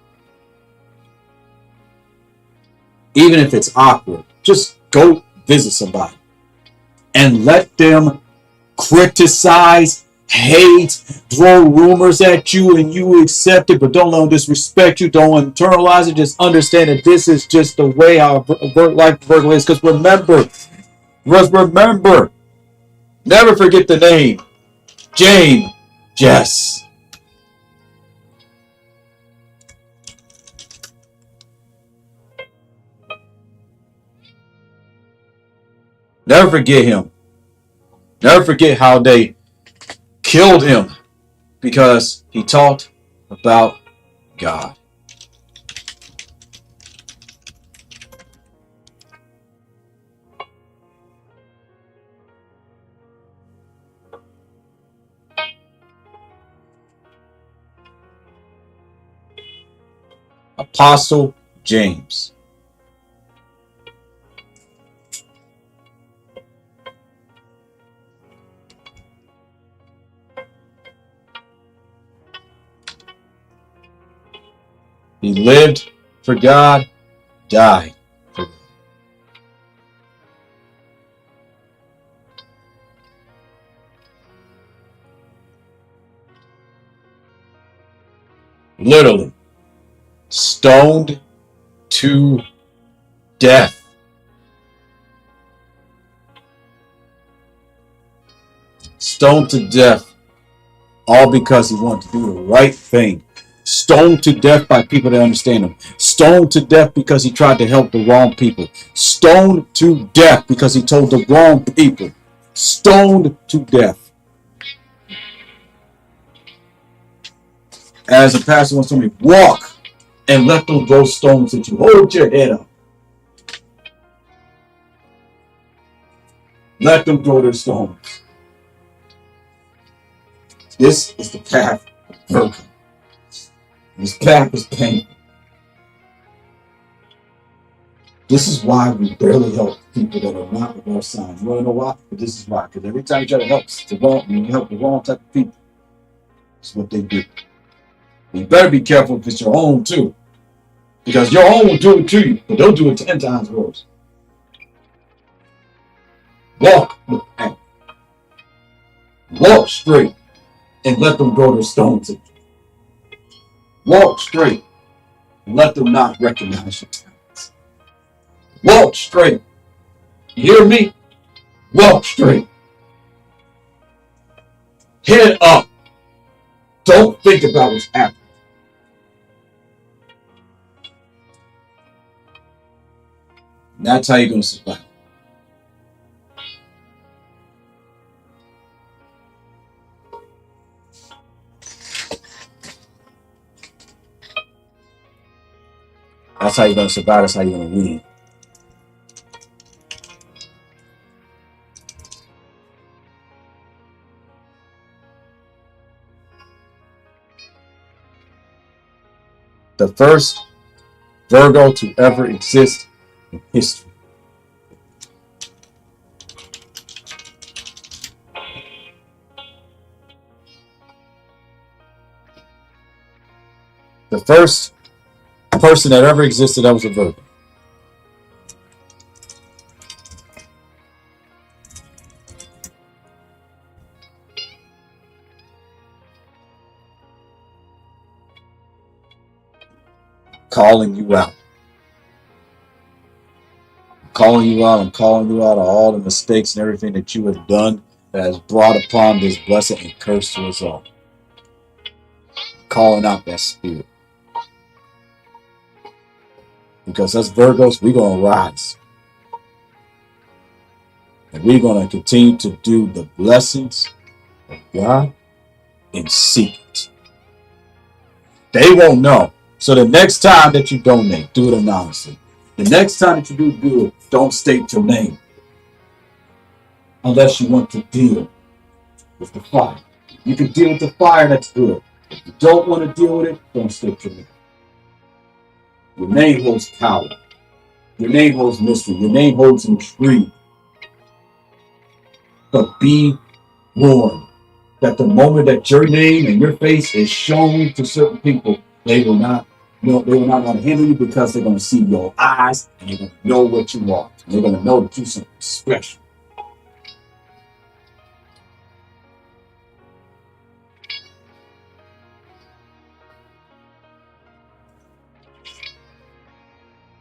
even if it's awkward, just go visit somebody and let them criticize, hate, throw rumors at you, and you accept it, but don't let them disrespect you. Don't internalize it. Just understand that this is just the way how life Virgo is. Because remember, never forget the name Jane Jess. Never forget him. Never forget how they killed him because he talked about God. Apostle James. He lived for God, died for God. Literally stoned to death. Stoned to death, all because he wanted to do the right thing. Stoned to death by people that understand him. Stoned to death because he tried to help the wrong people. Stoned to death because he told the wrong people. Stoned to death. As a pastor once told me, walk and let them throw stones at you. Hold your head up. Let them throw their stones. This is the path of Virgo. This path is painful. This is why we barely help people that are not of our sign. You want to know why? But this is why. Because every time you try to help you help the wrong type of people, it's what they do. You better be careful if it's your own too. Because your own will do it to you, but they'll do it 10 times worse. Walk the path. Walk straight and let them throw their stones at you. Walk straight and let them not recognize your talents. Walk straight. You hear me? Walk straight. Head up. Don't think about what's happening. And that's how you're going to survive. That's how you're going to survive. That's how you're going to win. The first Virgo to ever exist in history. The first person that ever existed that was a Virgo. Calling you out. Calling you out and calling you out of all the mistakes and everything that you have done that has brought upon this blessing and curse to us all. Calling out that spirit. Because us Virgos, we're going to rise. And we're going to continue to do the blessings of God in secret. They won't know. So the next time that you donate, do it anonymously. The next time that you do good, don't state your name. Unless you want to deal with the fire. You can deal with the fire, that's good. If you don't want to deal with it, don't state your name. Your name holds power. Your name holds mystery. Your name holds intrigue. But be warned that the moment that your name and your face is shown to certain people, they will not No, they will not want to handle you because they're going to see your eyes and they're going to know what you are. And they're going to know that you're something special.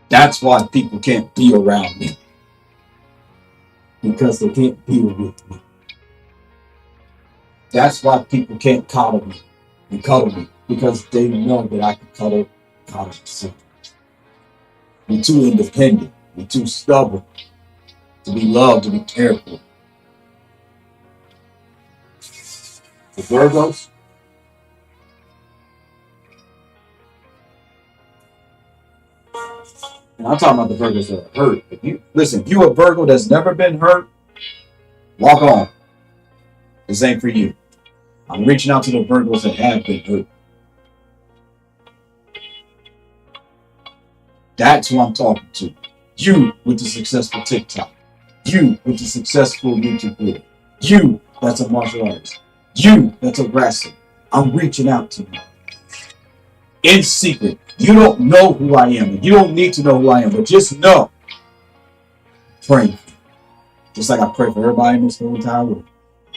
That's why people can't be around me. Because they can't deal with me. That's why people can't cuddle me and cuddle me. Because they know that I can cuddle myself. We're too independent. We're too stubborn to be loved, to be cared for. The Virgos, and I'm talking about the Virgos that are hurt. If you're a Virgo that's never been hurt, walk on. This ain't for you. I'm reaching out to the Virgos that have been hurt. That's who I'm talking to. You with the successful TikTok. You with the successful YouTube video. You that's a martial artist. You that's a wrestler. I'm reaching out to you. In secret. You don't know who I am. And you don't need to know who I am. But just know. Pray. Just like I pray for everybody in this whole entire world.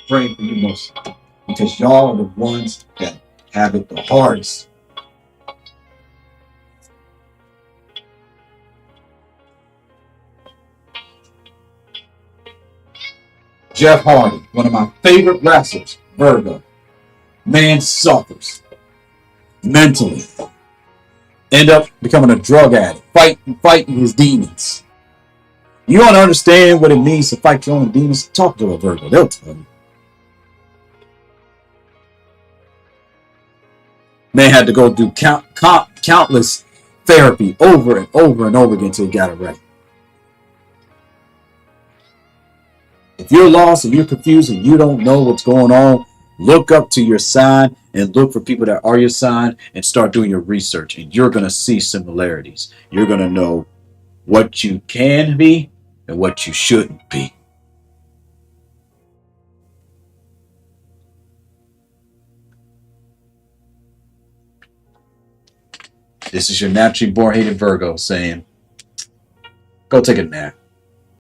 Pray for you most. Because y'all are the ones that have it the hardest. Jeff Hardy, one of my favorite wrestlers, Virgo. Man suffers mentally. End up becoming a drug addict, fighting his demons. You don't understand what it means to fight your own demons? Talk to a Virgo, they'll tell you. Man had to go through countless therapy over and over and over again until he got it right. If you're lost and you're confused and you don't know what's going on, look up to your sign and look for people that are your sign and start doing your research. And you're going to see similarities. You're going to know what you can be and what you shouldn't be. This is your naturally born hated Virgo saying, go take a nap.